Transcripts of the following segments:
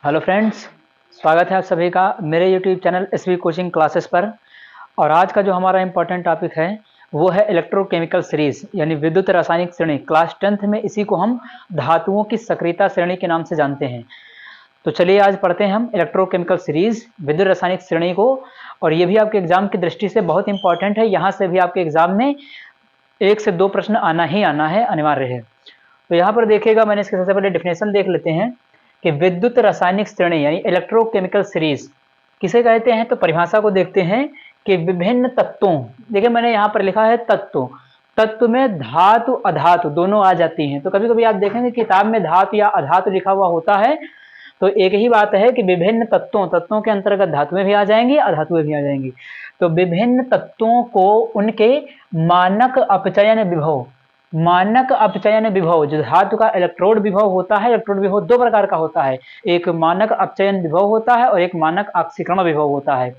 Hello friends, स्वागत है आप सभी का मेरे YouTube channel SV coaching classes पर। और आज का जो हमारा इम्पोर्टेंट टॉपिक है वो है इलेक्ट्रोकेमिकल सीरीज यानी विद्युत रासायनिक श्रेणी। क्लास 10th में इसी को हम धातुओं की सक्रियता श्रेणी के नाम से जानते हैं। तो चलिए आज पढ़ते हैं हम इलेक्ट्रोकेमिकल सीरीज विद्युत रासायनिक श्रेणी को। और ये भी आपके एग्जाम की दृष्टि से बहुत इंपॉर्टेंट है। यहाँ से भी आपके एग्जाम में 1 से 2 प्रश्न आना ही आना है, अनिवार्य है। तो यहाँ पर देखिएगा, मैंने इसके सबसे पहले डेफिनेशन देख लेते हैं कि विद्युत रासायनिक श्रेणी यानी इलेक्ट्रोकेमिकल सीरीज किसे कहते हैं। तो परिभाषा को देखते हैं कि विभिन्न तत्वों, देखिए मैंने यहाँ पर लिखा है तत्व। तत्व में धातु अधातु दोनों आ जाती हैं। तो कभी कभी आप देखेंगे किताब में धातु या अधातु लिखा हुआ होता है, तो एक ही बात है कि विभिन्न तत्वों के अंतर्गत धातुएं भी आ जाएंगी, अधातुएं भी आ जाएंगी। तो विभिन्न तत्वों को उनके मानक अपचयन विभव, मानक अपचयन विभव, जो धातु का इलेक्ट्रोड विभव होता है, इलेक्ट्रोड विभव दो प्रकार का होता है, एक मानक अपचयन विभव होता है और एक मानक ऑक्सीकरण विभव होता है।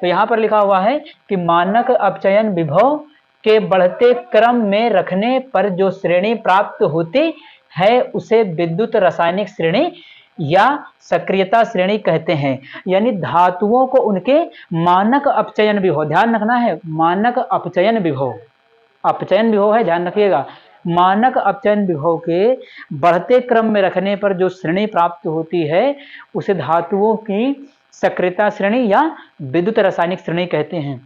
तो यहाँ पर लिखा हुआ है कि मानक अपचयन विभव के बढ़ते क्रम में रखने पर जो श्रेणी प्राप्त होती है उसे विद्युत रासायनिक श्रेणी या सक्रियता श्रेणी कहते हैं। यानी धातुओं को उनके मानक अपचयन विभव, ध्यान रखना है, मानक अपचयन विभव, अपचयन विभव है, ध्यान रखिएगा, मानक अपचयन विभव के बढ़ते क्रम में रखने पर जो श्रेणी प्राप्त होती है उसे धातुओं की सक्रियता श्रेणी या विद्युत रासायनिक श्रेणी कहते हैं।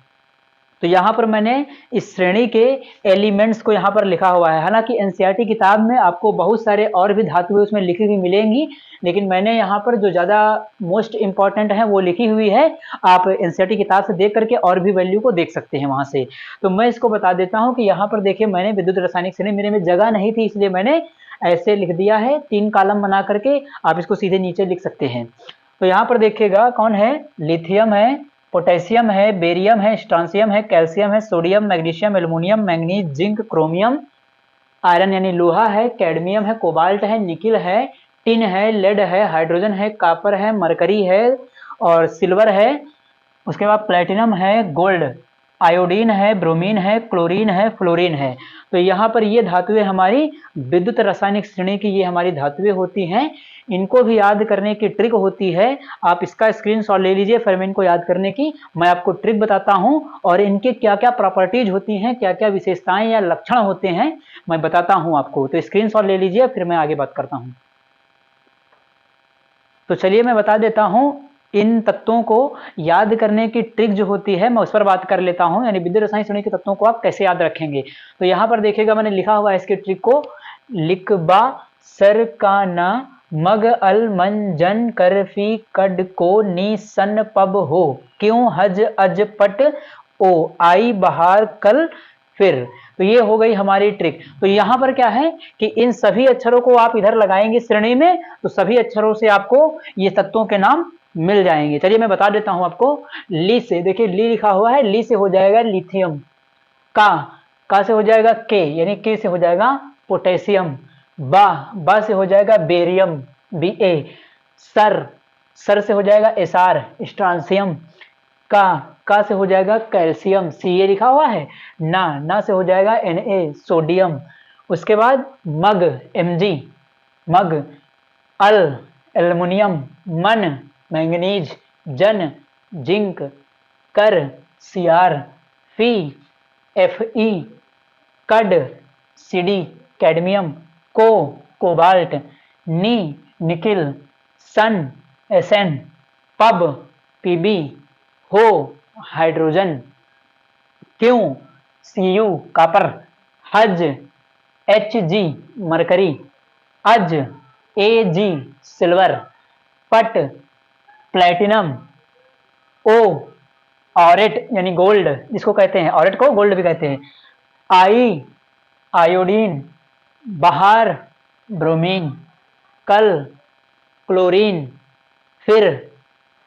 तो यहाँ पर मैंने इस श्रेणी के एलिमेंट्स को यहाँ पर लिखा हुआ है। हालांकि एनसीईआरटी किताब में आपको बहुत सारे और भी धातुएं उसमें लिखी हुई मिलेंगी, लेकिन मैंने यहाँ पर जो ज़्यादा मोस्ट इंपॉर्टेंट है वो लिखी हुई है। आप एनसीईआरटी किताब से देख करके और भी वैल्यू को देख सकते हैं वहाँ से। तो मैं इसको बता देता हूँ कि यहाँ पर देखिए, मैंने विद्युत रासायनिक श्रेणी, मेरे में जगह नहीं थी इसलिए मैंने ऐसे लिख दिया है, 3 कॉलम बना करके। आप इसको सीधे नीचे लिख सकते हैं। तो यहाँ पर देखिएगा कौन है, लिथियम है, पोटेशियम है, बेरियम है, स्ट्रांसियम है, कैल्शियम है, sodium, magnesium, aluminium, manganese, zinc, chromium, iron यानी लोहा है, कैडमियम है, कोबाल्ट है, निकिल है, टिन है, लेड है, हाइड्रोजन है, कॉपर है, मरकरी है और सिल्वर है। उसके बाद प्लेटिनम है, गोल्ड, आयोडीन है, ब्रोमीन है, क्लोरीन है, फ्लोरीन है। तो यहाँ पर ये धातुएं हमारी विद्युत रासायनिक श्रेणी की ये हमारी धातुएं होती हैं। इनको भी याद करने की ट्रिक होती है, आप इसका स्क्रीनशॉट ले लीजिए। फिर मैं इनको याद करने की मैं आपको ट्रिक बताता हूं और इनके क्या क्या प्रॉपर्टीज होती हैं, क्या क्या विशेषताएं या लक्षण होते हैं मैं बताता हूं आपको। तो स्क्रीनशॉट ले लीजिए, फिर मैं आगे बात करता हूं। तो चलिए मैं बता देता हूं इन तत्वों को याद करने की ट्रिक जो होती है मैं उस पर बात कर लेता हूं, यानी विद्युत रासायनिक श्रेणी के तत्वों को आप कैसे याद रखेंगे। तो यहां पर देखिएगा मैंने लिखा हुआ है इसके ट्रिक को, लिखबा सर का ना मग अल मन जन करफी कड को नी सन पब हो क्यों हज अज पट ओ आई बहार कल फिर। तो ये हो गई हमारी ट्रिक। तो यहां पर क्या है कि इन सभी अक्षरों को आप इधर लगाएंगे श्रेणी में, तो सभी अक्षरों से आपको ये तत्वों के नाम मिल जाएंगे। चलिए मैं बता देता हूं आपको। ली से, देखिए ली लिखा हुआ है, ली से हो जाएगा लिथियम, का से हो जाएगा के यानी के से हो जाएगा पोटेशियम, बा से हो जाएगा बेरियम, बी ए, सर से हो जाएगा एसआर स्ट्रांसियम, का से हो जाएगा कैल्शियम, सी ए लिखा हुआ है, ना से हो जाएगा एन ए सोडियम। उसके बाद मग एमजी, मग, अल एल्युमिनियम, मन मैंगनीज, जन जिंक, कर सीआर, फी एफ ई, कड सीडी कैडमियम, को कोबाल्ट, नी निकिल, सन एसएन, पब पीबी, हो हाइड्रोजन, क्यों सीयू कॉपर, हज एचजी मरकरी, अज एजी सिल्वर, पट प्लेटिनम, ओ ऑरेट यानी गोल्ड जिसको कहते हैं, ऑरेट को गोल्ड भी कहते हैं, आई आयोडीन, बहार ब्रोमीन, कल क्लोरीन, फिर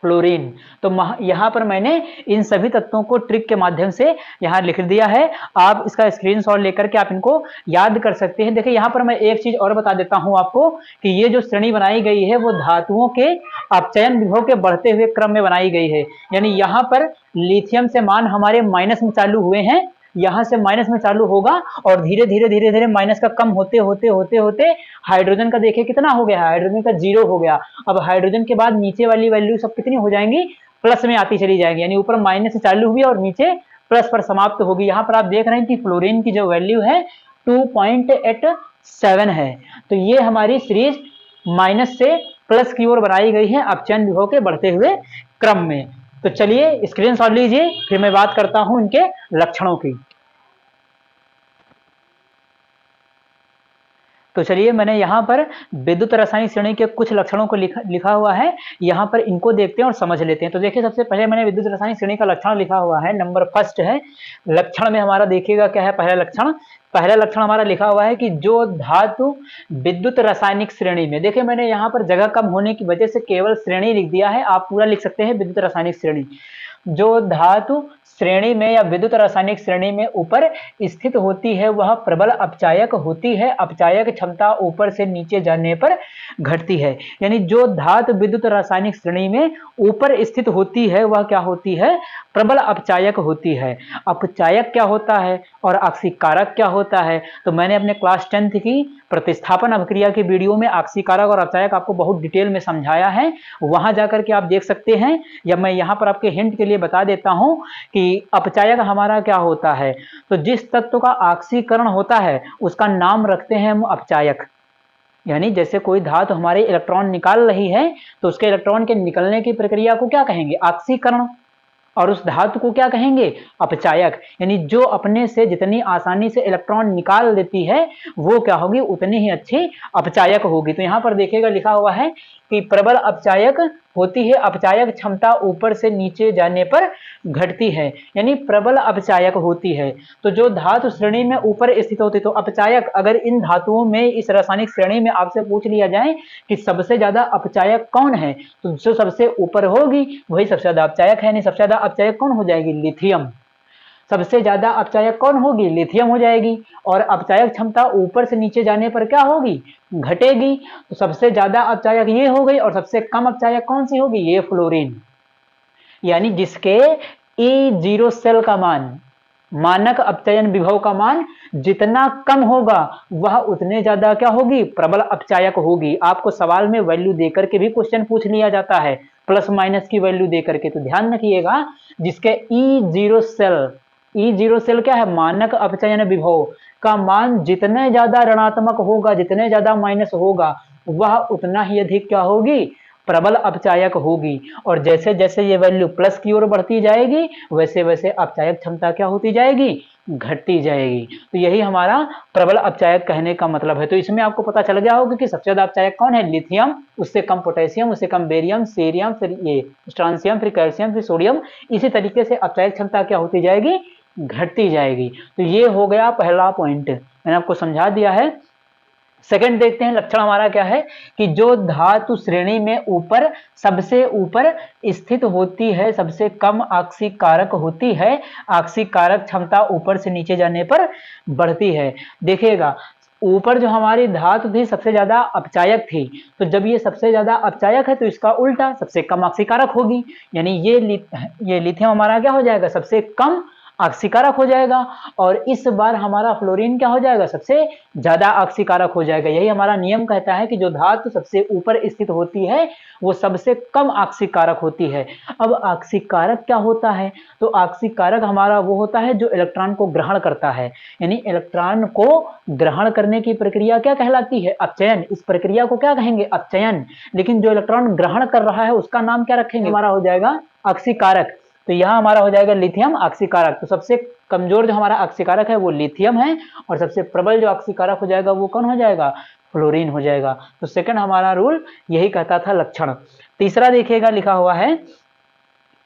फ्लोरीन। तो यहाँ पर मैंने इन सभी तत्वों को ट्रिक के माध्यम से यहाँ लिख दिया है। आप इसका स्क्रीनशॉट लेकर के आप इनको याद कर सकते हैं। देखिए यहाँ पर मैं एक चीज और बता देता हूँ आपको कि ये जो श्रेणी बनाई गई है वो धातुओं के अपचयन विभव के बढ़ते हुए क्रम में बनाई गई है। यानी यहाँ पर लिथियम से मान हमारे माइनस में चालू हुए हैं, यहाँ से माइनस में चालू होगा और धीरे धीरे धीरे धीरे माइनस का कम होते होते होते होते हाइड्रोजन का देखिए कितना हो गया, हाइड्रोजन का 0 हो गया। अब हाइड्रोजन के बाद नीचे वाली वैल्यू सब कितनी हो जाएंगी, प्लस में आती चली जाएंगी, यानी ऊपर माइनस से चालू हुई और नीचे प्लस पर समाप्त होगी। यहाँ पर आप देख रहे हैं कि फ्लोरीन की जो वैल्यू है 2.87 है। तो ये हमारी सीरीज माइनस से प्लस की ओर बनाई गई है अपचयन विभव के बढ़ते हुए क्रम में। तो चलिए स्क्रीनशॉट लीजिए, फिर मैं बात करता हूं इनके लक्षणों की। तो चलिए मैंने यहाँ पर विद्युत रासायनिक श्रेणी के कुछ लक्षणों को लिखा हुआ है, यहाँ पर इनको देखते हैं और समझ लेते हैं। तो देखिए सबसे पहले मैंने विद्युत रासायनिक श्रेणी का लक्षण लिखा हुआ है, नंबर फर्स्ट है। लक्षण में हमारा देखिएगा क्या है, पहला लक्षण हमारा लिखा हुआ है कि जो धातु विद्युत रासायनिक श्रेणी में, देखिए मैंने यहाँ पर जगह कम होने की वजह से केवल श्रेणी लिख दिया है, आप पूरा लिख सकते हैं विद्युत रासायनिक श्रेणी। जो धातु श्रेणी में या विद्युत रासायनिक श्रेणी में ऊपर स्थित होती है वह प्रबल अपचायक होती है, अपचायक क्षमता ऊपर से नीचे जाने पर घटती है। यानी जो धातु विद्युत रासायनिक श्रेणी में ऊपर स्थित होती है वह क्या होती है, प्रबल अपचायक होती है। अपचायक क्या होता है और आक्सीकारक क्या होता है, तो मैंने अपने क्लास 10th की प्रतिस्थापन अभिक्रिया की वीडियो में आक्सीकारक और अपचायक आपको बहुत डिटेल में समझाया है, वहां जाकर के आप देख सकते हैं, या मैं यहाँ पर आपके हिंट के लिए बता देता हूं कि अपचायक हमारा क्या होता है। तो जिस तत्व का ऑक्सीकरण होता है उसका नाम रखते हैं हम अपचायक। यानी जैसे कोई धातु हमारे इलेक्ट्रॉन निकाल रही है तो उसके इलेक्ट्रॉन के निकलने की प्रक्रिया को क्या कहेंगे, ऑक्सीकरण, और उस धातु को क्या कहेंगे, अपचायक। यानी जो अपने से जितनी आसानी से इलेक्ट्रॉन निकाल देती है वो क्या होगी, उतनी ही अच्छी अपचायक होगी। तो यहाँ पर देखिएगा लिखा हुआ है कि प्रबल अपचायक होती है, अपचायक क्षमता ऊपर से नीचे जाने पर घटती है, यानी प्रबल अपचायक होती है। तो जो धातु श्रेणी में ऊपर स्थित होती, तो अपचायक, अगर इन धातुओं में इस रासायनिक श्रेणी में आपसे पूछ लिया जाए कि सबसे ज्यादा अपचायक कौन है, तो जो सबसे ऊपर होगी वही सबसे ज्यादा अपचायक है। यानी सबसे ज्यादा अपचायक कौन हो जाएगी, लिथियम। सबसे ज्यादा अपचायक कौन होगी, लिथियम हो जाएगी। और अपचायक क्षमता ऊपर से नीचे जाने पर क्या होगी, घटेगी। तो सबसे ज्यादा अपचायक ये हो गई, और सबसे कम अपचायक कौन सी होगी, ये फ्लोरीन। यानी जिसके E0 सेल का मान, मानक अपचयन विभव का मान जितना कम होगा वह उतने ज्यादा क्या होगी, प्रबल अपचायक होगी। आपको सवाल में वैल्यू देकर के भी क्वेश्चन पूछ लिया जाता है, प्लस माइनस की वैल्यू देकर के। तो ध्यान रखिएगा जिसके E0 सेल क्या है, मानक अपचयन विभव का मान जितने ज्यादा ऋणात्मक होगा, जितने ज्यादा माइनस होगा, वह उतना ही अधिक क्या होगी, प्रबल अपचायक होगी। और जैसे जैसे ये वैल्यू प्लस की ओर बढ़ती जाएगी वैसे वैसे अपचायक क्षमता क्या होती जाएगी, घटती जाएगी। तो यही हमारा प्रबल अपचायक कहने का मतलब है। तो इसमें आपको पता चल गया होगा कि सबसे ज्यादा अपचायक कौन है, लिथियम, उससे कम पोटेशियम, उससे कम बेरियम, सीरियम, फिर ये स्ट्रांसियम, फिर कैल्शियम, फिर सोडियम। इसी तरीके से अपचायक क्षमता क्या होती जाएगी, घटती जाएगी। तो ये हो गया पहला पॉइंट, मैंने आपको समझा दिया है। सेकंड देखते हैं लक्षण हमारा क्या है कि जो धातु श्रेणी में ऊपर, सबसे ऊपर स्थित होती है, सबसे कम ऑक्सीकारक होती है, ऑक्सीकारक क्षमता ऊपर से नीचे जाने पर बढ़ती है। देखिएगा ऊपर जो हमारी धातु थी सबसे ज्यादा अपचायक थी, तो जब ये सबसे ज्यादा अपचायक है तो इसका उल्टा सबसे कम ऑक्सीकारक होगी। यानी ये लिथियम हमारा क्या हो जाएगा, सबसे कम ऑक्सीकारक हो जाएगा। और इस बार हमारा फ्लोरीन क्या हो जाएगा, सबसे ज्यादा ऑक्सीकारक हो जाएगा। यही हमारा नियम कहता है कि जो धातु सबसे ऊपर स्थित होती है वो सबसे कम ऑक्सीकारक होती है। अब ऑक्सीकारक क्या होता है, तो ऑक्सीकारक हमारा वो होता है जो इलेक्ट्रॉन को ग्रहण करता है। यानी इलेक्ट्रॉन को ग्रहण करने की प्रक्रिया क्या कहलाती है, अपचयन। इस प्रक्रिया को क्या कहेंगे, अपचयन। लेकिन जो इलेक्ट्रॉन ग्रहण कर रहा है उसका नाम क्या रखेंगे, हमारा हो जाएगा ऑक्सीकारक। तो यहां हमारा हो जाएगा लिथियम ऑक्सीकारक। तो सबसे कमजोर जो हमारा ऑक्सीकारक है वो लिथियम है, और सबसे प्रबल जो ऑक्सीकारक हो जाएगा वो कौन हो जाएगा, फ्लोरीन हो जाएगा। तो सेकंड हमारा रूल यही कहता था लक्षण। तीसरा देखिएगा लिखा हुआ है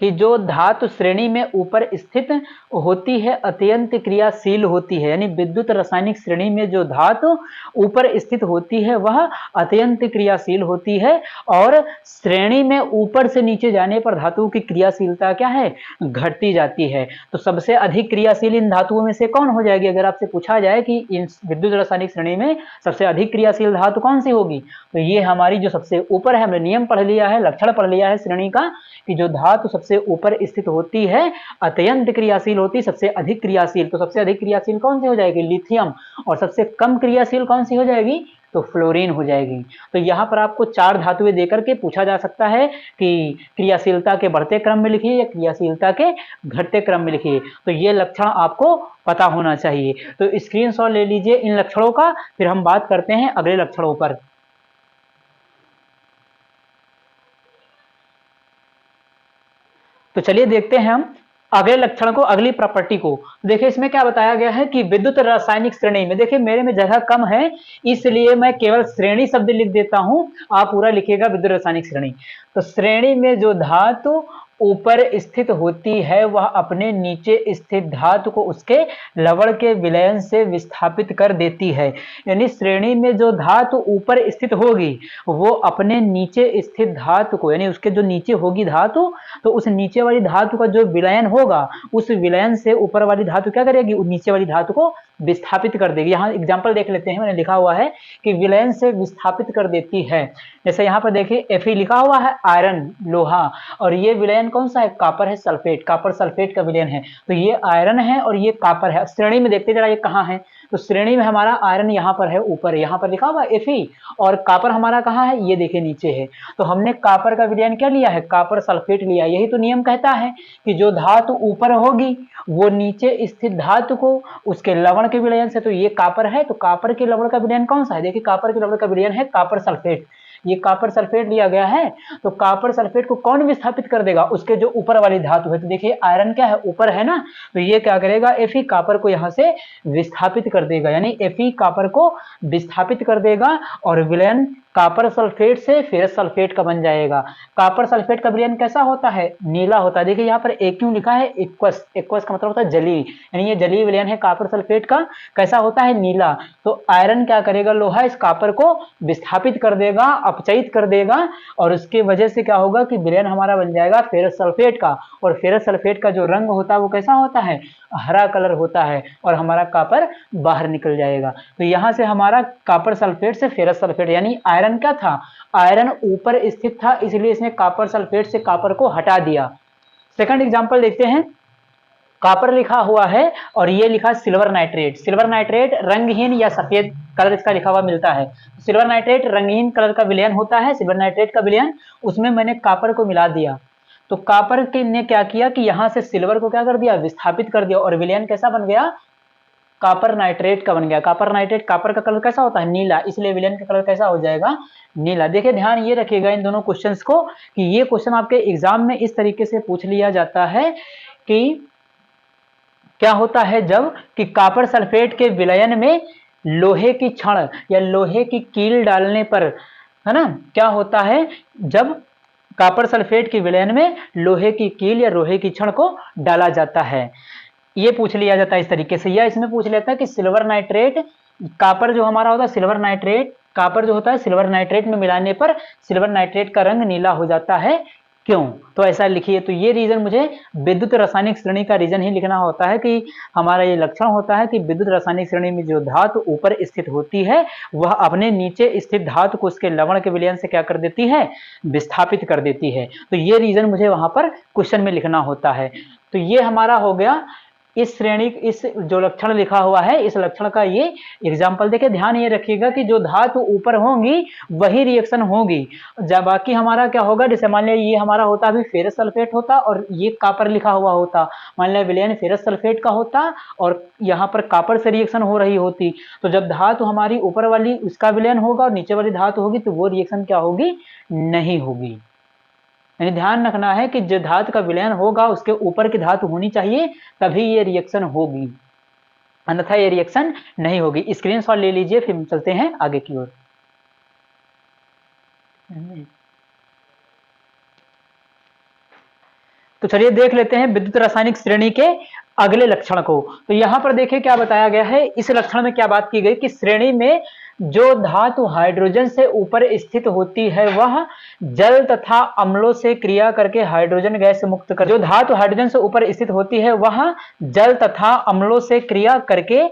कि जो धातु श्रेणी में ऊपर स्थित होती है अत्यंत क्रियाशील होती है। यानी विद्युत रासायनिक श्रेणी में जो धातु ऊपर स्थित होती है वह अत्यंत क्रियाशील होती है, और श्रेणी में ऊपर से नीचे जाने पर धातु की क्रियाशीलता क्या है, घटती जाती है। तो सबसे अधिक क्रियाशील इन धातुओं में से कौन हो जाएगी, अगर आपसे पूछा जाए कि इन विद्युत रासायनिक श्रेणी में सबसे अधिक क्रियाशील धातु कौन सी होगी, तो ये हमारी जो सबसे ऊपर है, हमने नियम पढ़ लिया है, लक्षण पढ़ लिया है श्रेणी का, कि जो धातु सबसे ऊपर स्थित होती है, अत्यंत क्रियाशील होती है, सबसे अधिक क्रियाशील। तो सबसे अधिक क्रियाशील कौन सी हो जाएगी? लिथियम। और सबसे कम क्रियाशील कौन सी हो जाएगी? तो फ्लोरीन हो जाएगी। तो यहाँ पर आपको 4 धातुएं देकर के पूछा जा सकता है कि क्रियाशीलता के बढ़ते क्रम में लिखिए या क्रियाशीलता के घटते क्रम में लिखिए। तो ये लक्षण आपको पता होना चाहिए। तो स्क्रीनशॉट ले लीजिए इन लक्षणों का, फिर हम बात करते हैं अगले लक्षणों पर। तो चलिए देखते हैं हम अगले लक्षण को, अगली प्रॉपर्टी को। देखिए इसमें क्या बताया गया है कि विद्युत रासायनिक श्रेणी में, देखिए मेरे में जगह कम है इसलिए मैं केवल श्रेणी शब्द लिख देता हूं, आप पूरा लिखिएगा विद्युत रासायनिक श्रेणी। तो श्रेणी में जो धातु ऊपर स्थित होती है वह अपने नीचे स्थित धातु को उसके लवण के विलयन से विस्थापित कर देती है। यानी श्रेणी में जो धातु ऊपर स्थित होगी वो अपने नीचे स्थित धातु को, यानी उसके जो नीचे होगी धातु, तो उस नीचे वाली धातु का जो विलयन होगा उस विलयन से ऊपर वाली धातु क्या करेगी? नीचे वाली धातु को विस्थापित कर देगी। यहाँ एग्जाम्पल देख लेते हैं, मैंने लिखा हुआ है कि विलयन से विस्थापित कर देती है। जैसे यहाँ पर देखिए Fe लिखा हुआ है आयरन, लोहा, और ये विलयन कौन सा है? कापर है, सल्फेट, कापर सल्फेट का विलयन है। तो ये आयरन है और ये कापर है। श्रेणी में देखते जरा ये कहाँ है? तो श्रेणी में हमारा आयरन यहाँ पर है ऊपर, यहाँ पर लिखा हुआ Fe, और कापर हमारा कहाँ है? ये देखिए नीचे है। तो हमने कापर का विलयन क्या लिया है? कापर सल्फेट लिया। यही तो नियम कहता है कि जो धातु ऊपर होगी वो नीचे स्थित धातु को उसके लवण के विलयन से, तो ये कापर है, तो कापर के लवण का विलयन कौन सा है? देखिए कापर के लवण का विलयन है कापर सल्फेट। ये कापर सल्फेट लिया गया है, तो कापर सल्फेट को कौन विस्थापित कर देगा? उसके जो ऊपर वाली धातु है। तो देखिए आयरन क्या है? ऊपर है ना, तो ये क्या करेगा? Fe कापर को यहां से विस्थापित कर देगा, यानी Fe कापर को विस्थापित कर देगा और विलयन कापर सल्फेट से फेरस सल्फेट का बन जाएगा। कापर सल्फेट का विलयन कैसा होता है? नीला होता है। देखिए यहाँ पर एक क्यों लिखा है? एक्वस, एक्वस का मतलब होता है जलीय, यानी ये जलीय विलयन है कापर सल्फेट का। कैसा होता है? नीला। तो आयरन क्या करेगा? लोहा इस कापर को विस्थापित कर देगा, अपचयित कर देगा, और उसके वजह से क्या होगा कि विलयन हमारा बन जाएगा फेरस सल्फेट का। और फेरस सल्फेट का जो रंग होता है वो कैसा होता है? हरा कलर होता है, और हमारा कापर बाहर निकल जाएगा। तो यहां से हमारा कापर सल्फेट से फेरस सल्फेट, यानी आयरन क्या था? आयरन ऊपर स्थित था, इसलिए इसने कापर सल्फेट से कापर को हटा दिया। सेकंड एग्जांपल देखते हैं। कापर लिखा हुआ है और ये लिखा सिल्वर नाइट्रेट। सिल्वर नाइट्रेट रंगहीन या सफेद कलर इसका लिखा हुआ मिलता है। सिल्वर नाइट्रेट रंगहीन कलर का विलयन होता है, सिल्वर नाइट्रेट का विलयन, उसमें मैंने कापर को मिला दिया। तो कापर के ने क्या किया कि यहां से सिल्वर को क्या कर दिया? विस्थापित कर दिया, और विलयन कैसा बन गया? कापर नाइट्रेट का बन गया। कापर नाइट्रेट, कापर का कलर कैसा होता है? नीला, इसलिए विलयन का कलर कैसा हो जाएगा? नीला। देखिए ध्यान ये रखिएगा इन दोनों क्वेश्चंस को कि ये क्वेश्चन आपके एग्जाम में इस तरीके से पूछ लिया जाता है कि क्या होता है जब कि कापर सल्फेट के विलयन में लोहे की छड़ या लोहे की कील डालने पर, है ना, क्या होता है जब कापर सल्फेट के विलयन में लोहे की कील या लोहे की छड़ को डाला जाता है, ये पूछ लिया जाता है इस तरीके से। या इसमें पूछ लेता है कि सिल्वर नाइट्रेट, कापर जो हमारा होता है सिल्वर नाइट्रेट, कापर जो होता है सिल्वर नाइट्रेट में मिलाने पर सिल्वर नाइट्रेट का रंग नीला हो जाता है, क्यों? तो ऐसा लिखिए। तो ये रीजन मुझे विद्युत रासायनिक श्रेणी का रीजन ही लिखना होता है कि हमारा ये लक्षण होता है कि विद्युत रासायनिक श्रेणी में जो धातु ऊपर स्थित होती है वह अपने नीचे स्थित धातु को उसके लवण के विलयन से क्या कर देती है? विस्थापित कर देती है। तो ये रीजन मुझे वहां पर क्वेश्चन में लिखना होता है। तो ये हमारा हो गया इस श्रेणी, इस जो लक्षण लिखा हुआ है इस लक्षण का ये एग्जाम्पल। देखिए ध्यान ये रखिएगा कि जो धातु ऊपर होंगी वही रिएक्शन होगी, जब बाकी हमारा क्या होगा? जैसे मान लिया ये हमारा होता अभी फेरस सल्फेट होता और ये कापर लिखा हुआ होता, मान लिया विलयन फेरस सल्फेट का होता और यहाँ पर कापर से रिएक्शन हो रही होती, तो जब धातु हमारी ऊपर वाली उसका विलयन होगा और नीचे वाली धातु होगी तो वो रिएक्शन क्या होगी? नहीं होगी। यानी ध्यान रखना है कि जो धातु का विलयन होगा उसके ऊपर की धातु होनी चाहिए तभी ये रिएक्शन होगी, अन्यथा ये रिएक्शन नहीं होगी। स्क्रीनशॉट ले लीजिए, फिर चलते हैं आगे की ओर। तो चलिए देख लेते हैं विद्युत रासायनिक श्रेणी के अगले लक्षण को। तो यहां पर देखिए क्या बताया गया है। इस लक्षण में क्या बात की गई कि श्रेणी में जो धातु हाइड्रोजन से ऊपर स्थित होती है वह जल तथा अम्लों से क्रिया करके हाइड्रोजन गैस मुक्त कर, जो धातु हाइड्रोजन से ऊपर स्थित होती है वह जल तथा अम्लों से क्रिया करके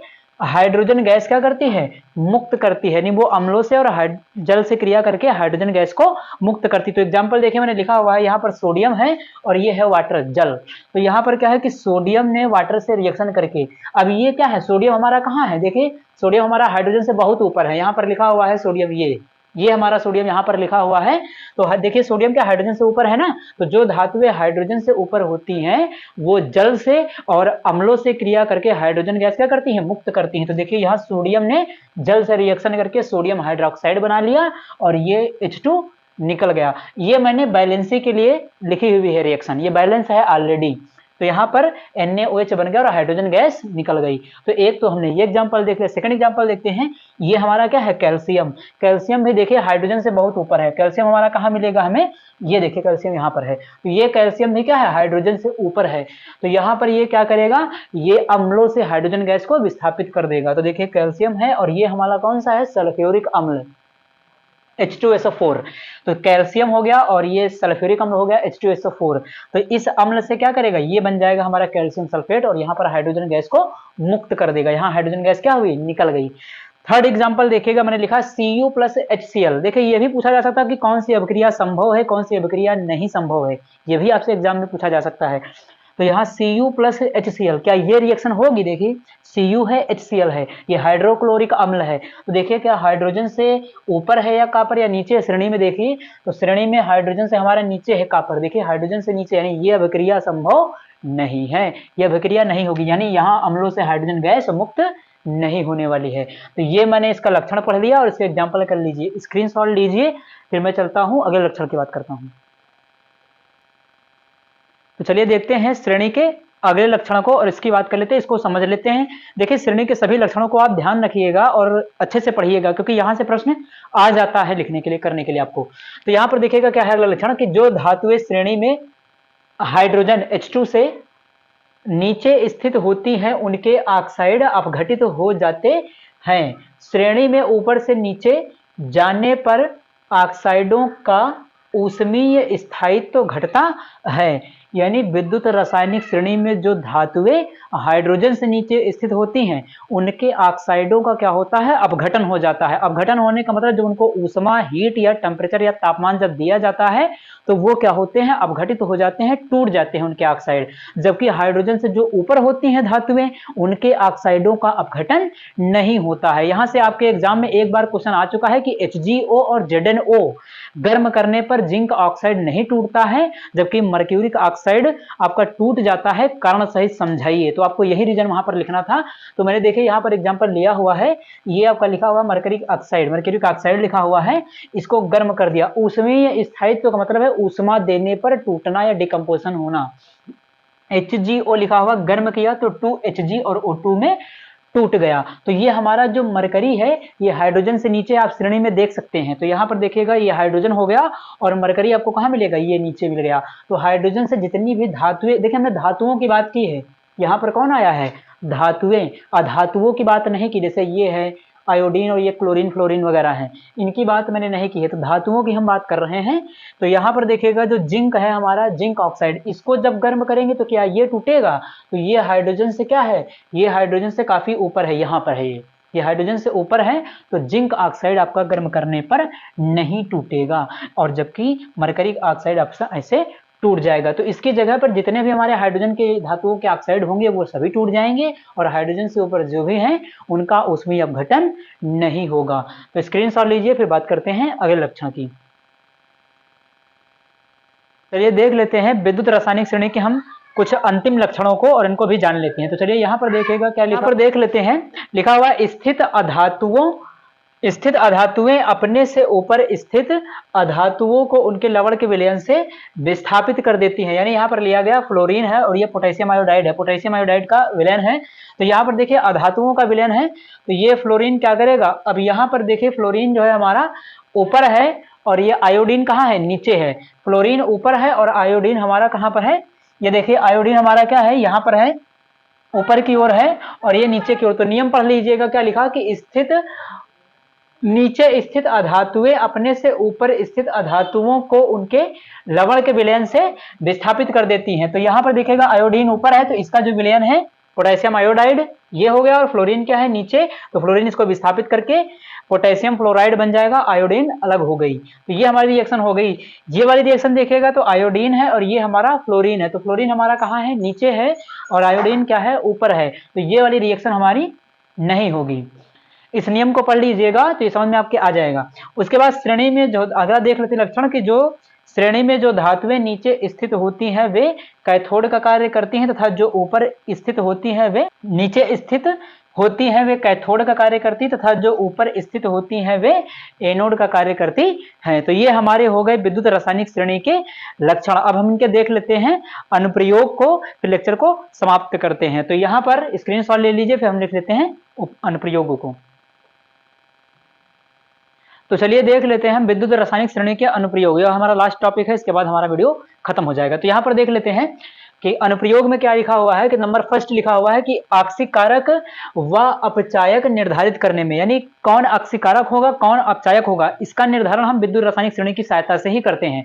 हाइड्रोजन गैस क्या करती है, मुक्त करती है, यानी वो अम्लों से और जल से क्रिया करके हाइड्रोजन गैस को मुक्त करती। तो एग्जांपल देखिए मैंने लिखा हुआ है, यहाँ पर सोडियम है और ये है वाटर, जल। तो यहाँ पर क्या है कि सोडियम ने वाटर से रिएक्शन करके, अब ये क्या है, सोडियम हमारा कहाँ है, देखिए सोडियम हमारा हाइड्रोजन से बहुत ऊपर है, यहाँ पर लिखा हुआ है सोडियम, ये हमारा सोडियम यहाँ पर लिखा हुआ है। तो देखिए सोडियम क्या हाइड्रोजन से ऊपर है ना, तो जो धातुएं हाइड्रोजन से ऊपर होती हैं वो जल से और अम्लों से क्रिया करके हाइड्रोजन गैस क्या करती हैं, मुक्त करती हैं। तो देखिए यहाँ सोडियम ने जल से रिएक्शन करके सोडियम हाइड्रोक्साइड बना लिया और ये H2 निकल गया। ये मैंने बैलेंसी के लिए लिखी हुई है रिएक्शन, ये बैलेंस है ऑलरेडी। तो यहाँ पर NaOH बन गया और हाइड्रोजन गैस निकल गई। तो एक तो हमने ये एग्जांपल देख लिया। सेकंड एग्जांपल देखते हैं, ये हमारा क्या है, कैल्शियम। कैल्शियम भी देखिए हाइड्रोजन से बहुत ऊपर है। कैल्शियम हमारा कहाँ मिलेगा हमें, ये देखिए कैल्शियम यहाँ पर है। तो ये कैल्शियम भी क्या है, हाइड्रोजन से ऊपर है। तो यहाँ पर ये क्या करेगा, ये अम्लों से हाइड्रोजन गैस को विस्थापित कर देगा। तो देखिए कैल्शियम है और ये हमारा कौन सा है, सल्फ्यूरिक अम्ल H2SO4। तो कैल्शियम हो गया और ये सल्फ्यूरिक अम्ल हो गया H2SO4। तो इस अम्ल से क्या करेगा, ये बन जाएगा हमारा कैल्शियम सल्फेट और यहाँ पर हाइड्रोजन गैस को मुक्त कर देगा। यहाँ हाइड्रोजन गैस क्या हुई, निकल गई। थर्ड एग्जांपल देखिएगा, मैंने लिखा Cu प्लस HCl। देखिए ये भी पूछा जा सकता है कि कौन सी अभिक्रिया संभव है, कौन सी अभिक्रिया नहीं संभव है, ये भी आपसे एग्जाम में पूछा जा सकता है। तो यहाँ Cu प्लस HCl, क्या ये रिएक्शन होगी, देखिए Cu है HCl है, ये हाइड्रोक्लोरिक अम्ल है। तो देखिए क्या हाइड्रोजन से ऊपर है या कॉपर या नीचे श्रेणी में, देखिए तो श्रेणी में हाइड्रोजन से हमारा नीचे है कॉपर, देखिए हाइड्रोजन से नीचे, यानी ये अभिक्रिया संभव नहीं है, ये अभिक्रिया नहीं होगी, यानी यहाँ अम्लों से हाइड्रोजन गैस मुक्त नहीं होने वाली है। तो ये मैंने इसका लक्षण पढ़ लिया और इसके एग्जाम्पल कर लीजिए, स्क्रीनशॉट लीजिए, फिर मैं चलता हूँ अगले लक्षण की बात करता हूँ। तो चलिए देखते हैं श्रेणी के अगले लक्षण को और इसकी बात कर लेते हैं, इसको समझ लेते हैं। देखिए श्रेणी के सभी लक्षणों को आप ध्यान रखिएगा और अच्छे से पढ़िएगा, क्योंकि यहाँ से प्रश्न आ जाता है लिखने के लिए, करने के लिए आपको। तो यहाँ पर देखिएगा क्या है अगला लक्षण, कि जो धातुएं श्रेणी में हाइड्रोजन H2 से नीचे स्थित होती हैं उनके ऑक्साइड अपघटित हो जाते हैं। श्रेणी में ऊपर से नीचे जाने पर ऑक्साइडों का ऊष्मीय स्थायित्व घटता है, यानी विद्युत रासायनिक श्रेणी में जो धातुएं हाइड्रोजन से नीचे स्थित होती हैं उनके ऑक्साइडों का क्या होता है, अपघटन हो जाता है। अपघटन होने का मतलब जब उनको ऊष्मा, हीट या टेम्परेचर या तापमान जब दिया जाता है तो वो क्या होते हैं, अपघटित हो जाते हैं, टूट जाते हैं उनके ऑक्साइड। जबकि हाइड्रोजन से जो ऊपर होती हैं धातुएं उनके ऑक्साइडों का अपघटन नहीं होता है। यहां से आपके एग्जाम में एक बार क्वेश्चन आ चुका है कि HgO और ZnO गर्म करने पर जिंक ऑक्साइड नहीं टूटता है, जबकि मर्क्यूरिक ऑक्साइड आपका टूट जाता है, कारण सहित समझाइए। तो आपको यही रीजन वहां पर लिखना था। तो मैंने देखिए यहाँ पर एग्जांपल लिया हुआ है, ये आपका लिखा हुआ मर्क्यूरिक ऑक्साइड लिखा हुआ है, इसको गर्म कर दिया। ऊष्मीय स्थायित्व का मतलब है ऊष्मा देने पर टूटना या डिकम्पोजिशन होना। HgO लिखा हुआ, गर्म किया तो 2Hg और O2 में टूट गया। तो ये हमारा जो मरकरी है ये हाइड्रोजन से नीचे आप श्रेणी में देख सकते हैं। तो यहाँ पर देखिएगा ये हाइड्रोजन हो गया और मरकरी आपको कहाँ मिलेगा, ये नीचे मिल गया। तो हाइड्रोजन से जितनी भी धातुएं, देखिए हमने धातुओं की बात की है, यहाँ पर कौन आया है, धातुएं। अधातुओं की बात नहीं की, जैसे ये है आयोडीन और ये क्लोरीन फ्लोरीन वगैरह हैं, इनकी बात मैंने नहीं की है। तो धातुओं की हम बात कर रहे हैं। तो यहाँ पर देखिएगा जो जिंक है हमारा, जिंक ऑक्साइड, इसको जब गर्म करेंगे तो क्या ये टूटेगा, तो ये हाइड्रोजन से क्या है, ये हाइड्रोजन से काफी ऊपर है, यहाँ पर है ये हाइड्रोजन से ऊपर है। तो जिंक ऑक्साइड आपका गर्म करने पर नहीं टूटेगा, और जबकि मरकरी ऑक्साइड आपका ऐसे टूट जाएगा। तो इसकी जगह पर जितने भी हमारे हाइड्रोजन के धातुओं के ऑक्साइड होंगे वो सभी टूट जाएंगे और हाइड्रोजन से ऊपर जो भी हैं उनका ऊष्मीय अपघटन नहीं होगा। तो स्क्रीनशॉट लीजिए, फिर बात करते हैं अगले लक्षण की। चलिए देख लेते हैं विद्युत रासायनिक श्रेणी के हम कुछ अंतिम लक्षणों को और इनको भी जान लेते हैं। तो चलिए यहाँ पर देखिएगा क्या लिखा, यहाँ पर देख लेते हैं, लिखा हुआ स्थित अधातुएं अपने से ऊपर स्थित अधातुओं को उनके लवण के विलयन से विस्थापित कर देती हैं। यानी यहाँ पर लिया गया फ्लोरीन है और ये पोटेशियम आयोडाइड है, पोटेशियम आयोडाइड का विलयन है। तो यहाँ पर देखिए अधातुओं का विलयन है, तो ये फ्लोरीन क्या करेगा, अब यहाँ पर देखिए फ्लोरीन जो है हमारा ऊपर है और ये आयोडीन कहाँ है, नीचे है। फ्लोरीन ऊपर है और आयोडीन हमारा कहाँ पर है, ये देखिए आयोडीन हमारा क्या है, यहाँ पर है, ऊपर की ओर है और ये नीचे की ओर। तो नियम पढ़ लीजिएगा, क्या लिखा कि नीचे स्थित अधातुएं अपने से ऊपर स्थित अधातुओं को उनके लवण के विलयन से विस्थापित कर देती हैं। तो यहाँ पर देखिएगा आयोडीन ऊपर है तो इसका जो विलयन है पोटेशियम आयोडाइड ये हो गया, और फ्लोरीन क्या है नीचे, तो फ्लोरीन इसको विस्थापित करके पोटेशियम फ्लोराइड बन जाएगा, आयोडीन अलग हो गई। तो ये हमारी रिएक्शन हो गई। ये वाली रिएक्शन देखिएगा तो आयोडीन है और ये हमारा फ्लोरीन है, तो फ्लोरीन हमारा कहाँ है, नीचे है, और आयोडीन क्या है, ऊपर है। तो ये वाली रिएक्शन हमारी नहीं होगी। इस नियम को पढ़ लीजिएगा तो ये समझ में आपके आ जाएगा। उसके बाद श्रेणी में जो अगला देख लेते हैं लक्षण की, जो श्रेणी में जो धातुएं नीचे स्थित होती हैं वे कैथोड का कार्य करती हैं, तथा जो ऊपर स्थित होती हैं वे नीचे स्थित होती हैं वे कैथोड का कार्य करती, तथा जो ऊपर स्थित होती हैं वे एनोड का कार्य करती हैं। तो ये हमारे हो गए विद्युत रासायनिक श्रेणी के लक्षण। अब हम इनके देख लेते हैं अनुप्रयोग को, फिर लेक्चर को समाप्त करते हैं। तो यहाँ पर स्क्रीनशॉट ले लीजिए, फिर हम लिख लेते हैं अनुप्रयोगों को। तो चलिए देख लेते हैं हम विद्युत रासायनिक श्रेणी के अनुप्रयोग। यह हमारा लास्ट टॉपिक है, इसके बाद हमारा वीडियो खत्म हो जाएगा। तो यहाँ पर देख लेते हैं कि अनुप्रयोग में क्या लिखा हुआ है, कि नंबर फर्स्ट लिखा हुआ है कि आक्सीकारक व अपचायक निर्धारित करने में, यानी कौन आक्सीकारक होगा कौन अपचायक होगा, इसका निर्धारण हम विद्युत रासायनिक श्रेणी की सहायता से ही करते हैं।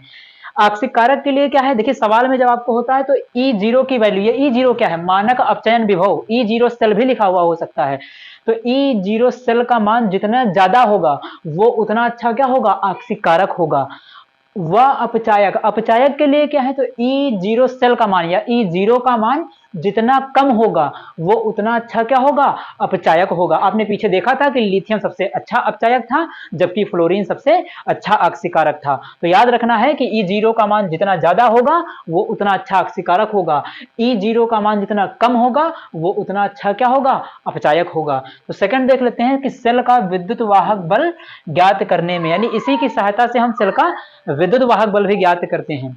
आक्सीकारक के लिए क्या है, देखिए सवाल में जब आपको होता है तो E0 की वैल्यू, ये E0 क्या है, मानक अपचयन विभव, E0 सेल भी लिखा हुआ हो सकता है। तो E0 सेल का मान जितना ज्यादा होगा वो उतना अच्छा क्या होगा, आक्सीकारक होगा। वह अपचायक, अपचायक के लिए क्या है, तो E0 सेल का मान या E0 का मान जितना कम होगा वो उतना अच्छा क्या होगा, अपचायक होगा। आपने पीछे देखा था कि लिथियम सबसे अच्छा अपचायक था, जबकि फ्लोरीन सबसे अच्छा आक्सीकारक था। तो याद रखना है कि E0 का मान जितना ज्यादा होगा वो उतना अच्छा आक्सीकारक होगा, E0 का मान जितना कम होगा वो उतना अच्छा क्या होगा, अपचायक होगा। तो सेकंड देख लेते हैं कि सेल का विद्युत वाहक बल ज्ञात करने में, यानी इसी की सहायता से हम सेल का विद्युत वाहक बल भी ज्ञात करते हैं।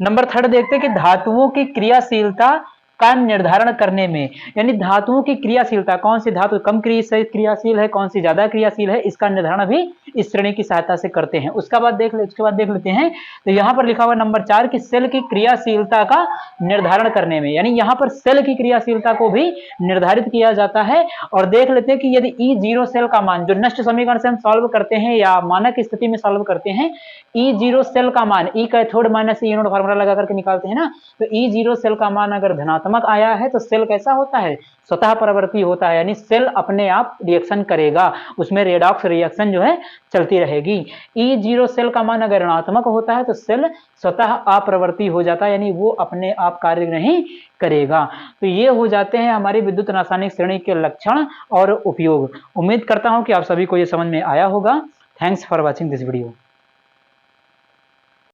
नंबर थर्ड देखते हैं कि धातुओं की क्रियाशीलता का निर्धारण करने में, यानी धातुओं की क्रियाशीलता, कौन सी धातु कम क्रियाशील है, कौन सी ज्यादा क्रियाशील है, इसका निर्धारण भी इस श्रेणी की सहायता से करते हैं। उसके बाद देख लेते हैं तो यहाँ पर लिखा हुआ नंबर 4 कि सेल की क्रियाशीलता का निर्धारण करने में, यानी यहाँ पर सेल की क्रियाशीलता को भी निर्धारित किया जाता है। और देख लेते हैं कि यदि E0 सेल का मान, जो नष्ट समीकरण से हम सॉल्व करते हैं या मानक स्थिति में सॉल्व करते हैं, E0 सेल का मान, E cathode minus E anode formula लगा करके निकालते हैं ना, तो E0 सेल का मान अगर धनात्मक आया है तो सेल कैसा होता है, स्वतः परावर्ती होता है, यानी सेल अपने आप रिएक्शन करेगा, उसमें रेडॉक्स रिएक्शन जो है चलती रहेगी। E0 सेल का मान अगर ऋणात्मक होता है तो सेल स्वतः अपरावर्ती हो जाता है, यानी वो अपने आप कार्य नहीं करेगा। तो ये हो जाते हैं हमारी विद्युत रासायनिक श्रेणी के लक्षण और उपयोग। उम्मीद करता हूं कि आप सभी को ये समझ में आया होगा। Thanks for watching this video.